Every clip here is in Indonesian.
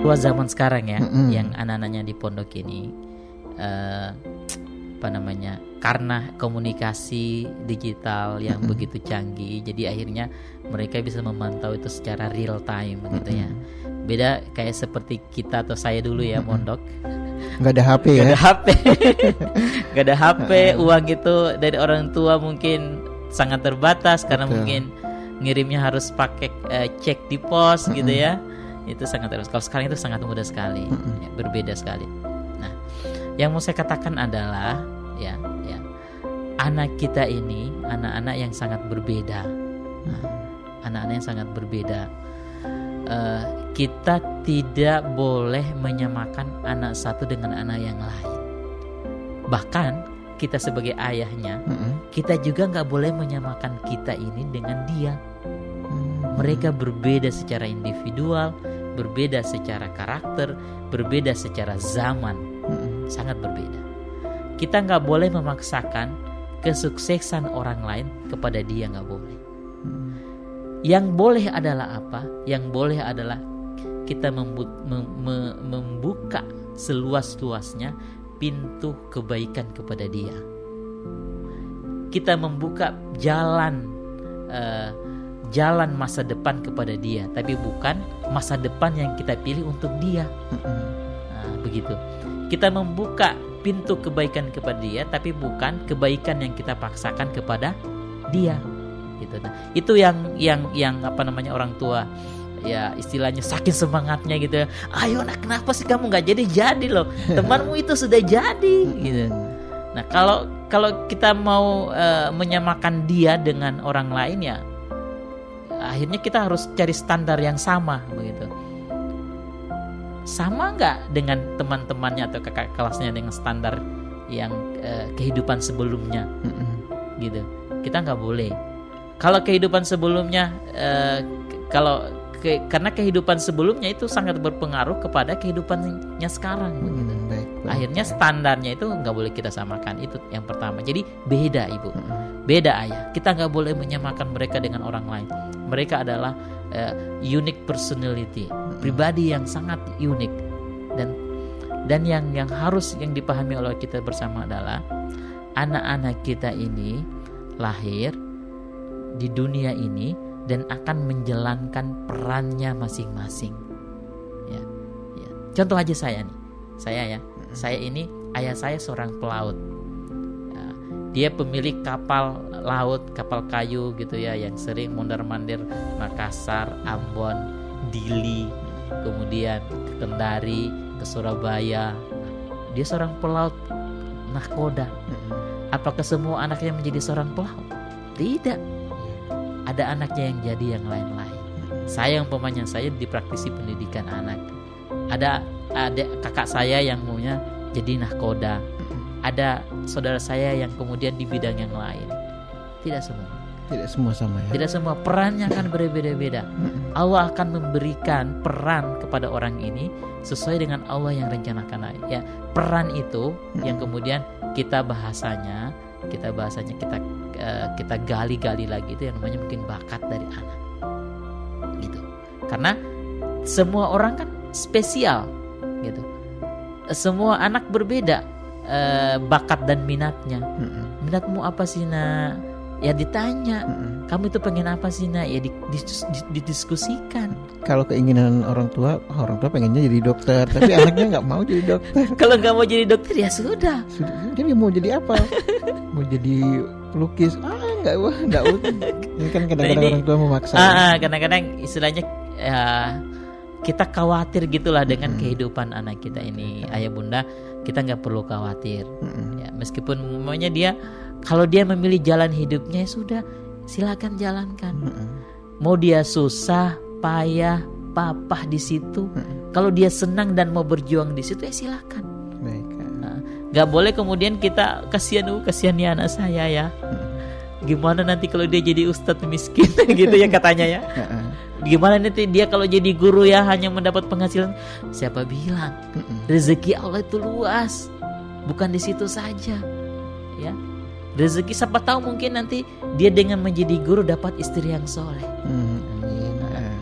tua zaman sekarang ya, yang anak-anaknya di pondok ini, karena komunikasi digital yang begitu canggih, jadi akhirnya mereka bisa memantau itu secara real time begitu ya. Beda kayak seperti kita atau saya dulu ya, mondok. Nggak ada HP ya? Nggak ada HP. Uang itu dari orang tua mungkin sangat terbatas karena mungkin ngirimnya harus pakai cek di pos gitu ya. Itu sangat terbatas. Kalau sekarang itu sangat mudah sekali, ya, berbeda sekali. Nah, yang mau saya katakan adalah ya, anak kita ini anak-anak yang sangat berbeda. Anak-anak yang sangat berbeda. Kita tidak boleh menyamakan anak satu dengan anak yang lain. Bahkan kita sebagai ayahnya, kita juga nggak boleh menyamakan kita ini dengan dia. Mereka berbeda secara individual, berbeda secara karakter, berbeda secara zaman, sangat berbeda. Kita nggak boleh memaksakan kesuksesan orang lain kepada dia, nggak boleh. Yang boleh adalah apa? Yang boleh adalah kita membuka seluas-luasnya pintu kebaikan kepada dia. Kita membuka jalan masa depan kepada dia, tapi bukan masa depan yang kita pilih untuk dia. Begitu. Kita membuka pintu kebaikan kepada dia, tapi bukan kebaikan yang kita paksakan kepada dia. Gitu. Nah, itu yang orang tua ya istilahnya saking semangatnya gitu. Ayo nak, kenapa sih kamu nggak jadi loh? Temanmu itu sudah jadi gitu. Nah, kalau kita mau menyamakan dia dengan orang lain ya, akhirnya kita harus cari standar yang sama begitu. Sama nggak dengan teman-temannya atau kakak kelasnya dengan standar yang kehidupan sebelumnya gitu. Kita nggak boleh. Kalau kehidupan sebelumnya karena kehidupan sebelumnya itu sangat berpengaruh kepada kehidupannya sekarang begitu. Baik. Akhirnya standarnya itu nggak boleh kita samakan, itu yang pertama. Jadi beda ibu, beda ayah. Kita nggak boleh menyamakan mereka dengan orang lain. Mereka adalah unique personality, pribadi yang sangat unik. Dan yang harus yang dipahami oleh kita bersama adalah anak-anak kita ini lahir di dunia ini dan akan menjalankan perannya masing-masing. Ya. Contoh aja saya ini ayah saya seorang pelaut. Ya, dia pemilik kapal laut, kapal kayu gitu ya, yang sering mondar-mandir Makassar, Ambon, Dili, kemudian ke Kendari, ke Surabaya. Dia seorang pelaut nahkoda. Apakah semua anaknya menjadi seorang pelaut? Tidak. Ada anaknya yang jadi yang lain-lain. Saya umpamanya saya di praktisi pendidikan anak. Ada kakak saya yang maunya jadi nahkoda. Ada saudara saya yang kemudian di bidang yang lain. Tidak semua sama ya. Tidak semua, perannya akan berbeda-beda. Allah akan memberikan peran kepada orang ini sesuai dengan Allah yang rencanakan. Ya, peran itu yang kemudian kita bahasanya kita gali-gali lagi, itu yang namanya mungkin bakat dari anak gitu. Karena semua orang kan spesial gitu. Semua anak berbeda bakat dan minatnya. Minatmu apa sih nak? Ya ditanya. Kamu itu pengen apa sih nak? Ya didiskusikan. Kalau keinginan orang tua pengennya jadi dokter, tapi anaknya nggak mau jadi dokter. Kalau nggak mau jadi dokter ya sudah. Jadi mau jadi apa? Mau jadi pelukis? Nggak. Ini kan kadang-kadang orang tua memaksa. Kadang-kadang istilahnya kita khawatir gitulah dengan kehidupan anak kita ini. Ayah bunda, kita nggak perlu khawatir. Ya, meskipun maunya dia, kalau dia memilih jalan hidupnya ya sudah, silakan jalankan. Mau dia susah, payah, papah di situ. Kalau dia senang dan mau berjuang di situ ya silakan. Gak boleh kemudian kita kasihan nih anak saya ya. Gimana nanti kalau dia jadi ustadz miskin gitu ya katanya ya. Gimana nanti dia kalau jadi guru ya hanya mendapat penghasilan. Siapa bilang rezeki Allah itu luas, bukan di situ saja ya. Rezeki siapa tahu mungkin nanti dia dengan menjadi guru dapat istri yang soleh.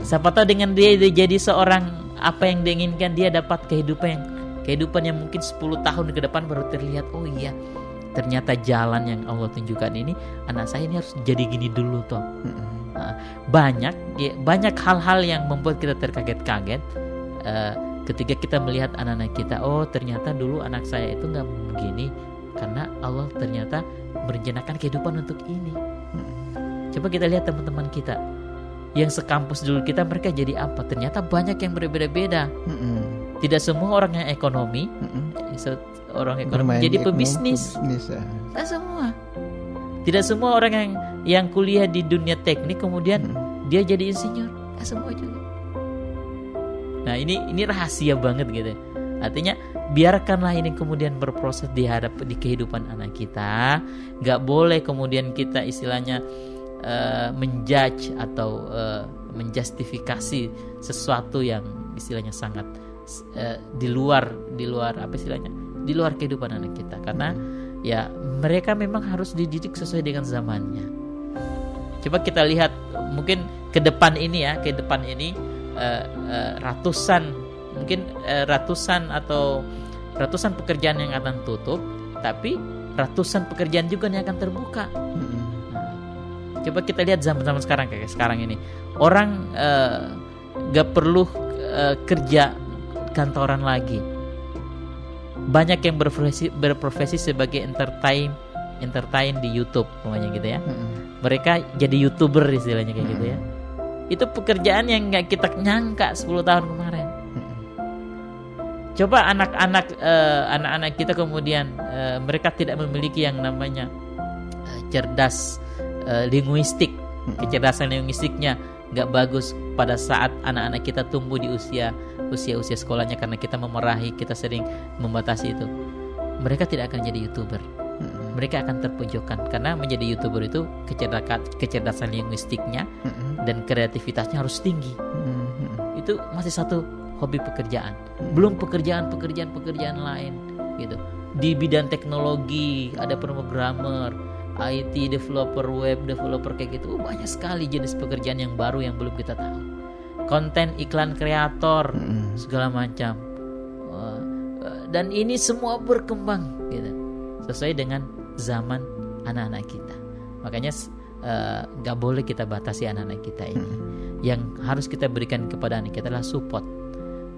Siapa tahu dengan dia jadi seorang apa yang diinginkan, dia dapat kehidupan yang mungkin 10 tahun ke depan baru terlihat, oh iya ternyata jalan yang Allah tunjukkan ini, anak saya ini harus jadi gini dulu toh. Banyak hal-hal yang membuat kita terkaget-kaget ketika kita melihat anak-anak kita, oh ternyata dulu anak saya itu nggak begini karena Allah ternyata merencanakan kehidupan untuk ini. Coba kita lihat teman-teman kita yang sekampus dulu kita, mereka jadi apa? Ternyata banyak yang berbeda-beda. Tidak semua orang yang ekonomi, orang ekonomi jadi pebisnis. Tidak semua. Tidak semua orang yang kuliah di dunia teknik kemudian dia jadi insinyur. Tidak semua juga. Nah ini rahasia banget gitu. Artinya biarkanlah ini kemudian berproses di kehidupan anak kita. Gak boleh kemudian kita istilahnya menjudge atau menjustifikasi sesuatu yang istilahnya sangat di luar apa istilahnya, di luar kehidupan anak kita, karena ya mereka memang harus dididik sesuai dengan zamannya. Coba kita lihat mungkin ke depan ini ratusan pekerjaan yang akan tutup, tapi ratusan pekerjaan juga yang akan terbuka. Coba kita lihat zaman-zaman sekarang kayak sekarang ini, orang gak perlu kerja kantoran lagi. Banyak yang berprofesi sebagai entertain di YouTube namanya gitu ya. Mereka jadi YouTuber istilahnya kayak gitu ya. Itu pekerjaan yang gak kita nyangka 10 tahun kemarin. Coba anak-anak kita kemudian mereka tidak memiliki yang namanya cerdas linguistik, kecerdasan linguistiknya nggak bagus pada saat anak-anak kita tumbuh di usia sekolahnya, karena kita memarahi, kita sering membatasi itu. Mereka tidak akan jadi YouTuber. Mereka akan terpojokkan karena menjadi YouTuber itu kecerdasan linguistiknya dan kreativitasnya harus tinggi. Itu masih satu hobi pekerjaan. Belum pekerjaan lain gitu. Di bidang teknologi ada programmer, IT developer, web developer kayak gitu. Banyak sekali jenis pekerjaan yang baru yang belum kita tahu. Konten iklan kreator segala macam. Dan ini semua berkembang gitu, sesuai dengan zaman anak-anak kita. Makanya gak boleh kita batasi anak-anak kita ini. Yang harus kita berikan kepada anak kita adalah support.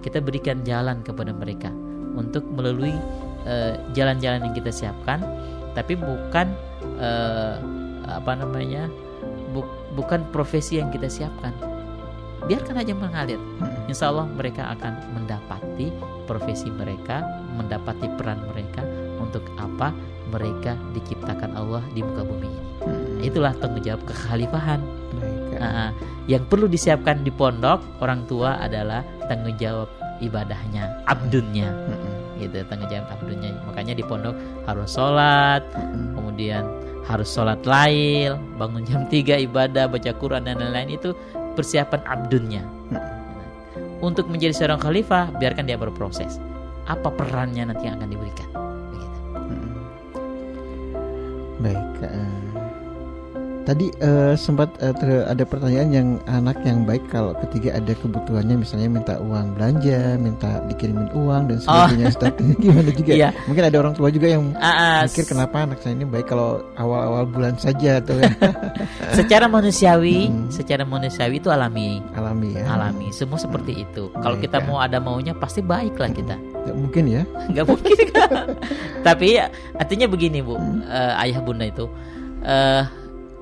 Kita berikan jalan kepada mereka untuk melalui jalan-jalan yang kita siapkan, tapi bukan bukan profesi yang kita siapkan. Biarkan aja mengalir. Insya Allah mereka akan mendapati profesi mereka, mendapati peran mereka untuk apa mereka diciptakan Allah di muka bumi ini. Itulah tanggung jawab kekhalifahan. Yang perlu disiapkan di pondok orang tua adalah tanggung jawab ibadahnya, abdunnya. Gitu, tanggung jawab abdunnya. Makanya di pondok harus sholat, kemudian harus sholat lail, bangun jam 3 ibadah, baca Quran dan lain-lain. Itu persiapan abdunnya. Untuk menjadi seorang khalifah, biarkan dia berproses. Apa perannya nanti yang akan diberikan? Begitu. Baik. Tadi sempat ada pertanyaan yang anak yang baik kalau ketika ada kebutuhannya, misalnya minta uang belanja, minta dikirimin uang dan sebagainya. Gimana juga? Yeah. Mungkin ada orang tua juga yang mikir kenapa anak saya ini baik kalau awal-awal bulan saja tuh. Secara manusiawi itu alami ya. Alami, semua seperti itu. Kalau kita maunya pasti baik lah kita. Gak mungkin ya? Gak mungkin. Tapi artinya begini Bu, ayah bunda itu.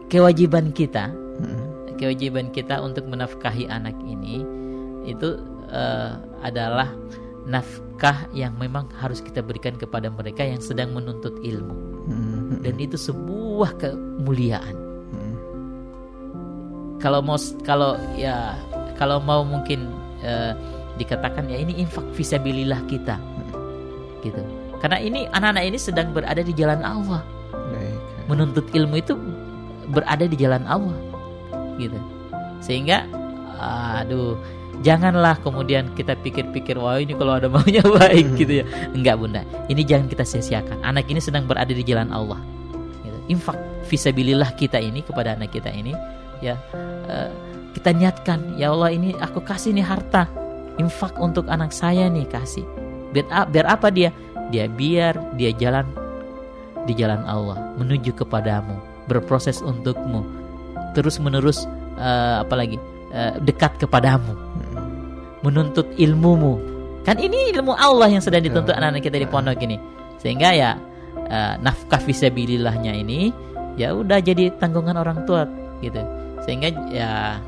Kewajiban kita untuk menafkahi anak ini itu adalah nafkah yang memang harus kita berikan kepada mereka yang sedang menuntut ilmu. Dan itu sebuah kemuliaan. Kalau mau mungkin dikatakan ya ini infak fisabilillah kita, gitu. Karena ini anak-anak ini sedang berada di jalan Allah. Menuntut ilmu itu berada di jalan Allah, gitu. Sehingga janganlah kemudian kita pikir-pikir wah ini kalau ada maunya baik gitu ya. Enggak bunda, ini jangan kita sia-siakan. Anak ini sedang berada di jalan Allah, gitu. Infak fisabilillah kita ini kepada anak kita ini ya, kita niatkan ya Allah ini aku kasih nih harta infak untuk anak saya nih, kasih. Biar apa dia? Biar dia jalan di jalan Allah, menuju kepadamu, berproses untukmu, terus menerus dekat kepadamu, menuntut ilmumu. Kan ini ilmu Allah yang sedang dituntut anak-anak kita di pondok ini. Sehingga ya nafkah fisabilillahnya ini ya udah jadi tanggungan orang tua gitu. Sehingga ya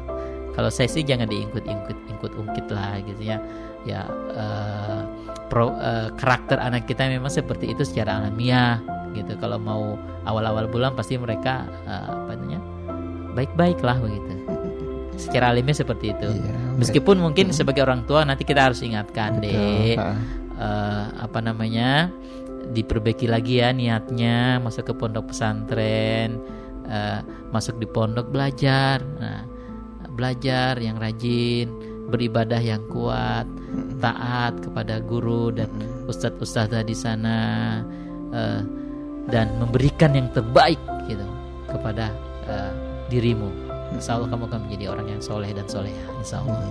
kalau saya sih jangan diungkit lah gitu ya. Ya karakter anak kita memang seperti itu secara alamiah gitu. Kalau mau awal-awal bulan pasti mereka baik-baik lah begitu. Secara alamiah seperti itu. Iya, meskipun mungkin sebagai orang tua nanti kita harus ingatkan, Dek, diperbaiki lagi ya niatnya, masuk ke pondok pesantren, masuk di pondok belajar. Nah, belajar yang rajin, beribadah yang kuat, taat kepada guru dan ustadz-ustadzah di sana, dan memberikan yang terbaik gitu kepada dirimu. Insya Allah kamu akan menjadi orang yang soleh dan soleha. Insya Allah.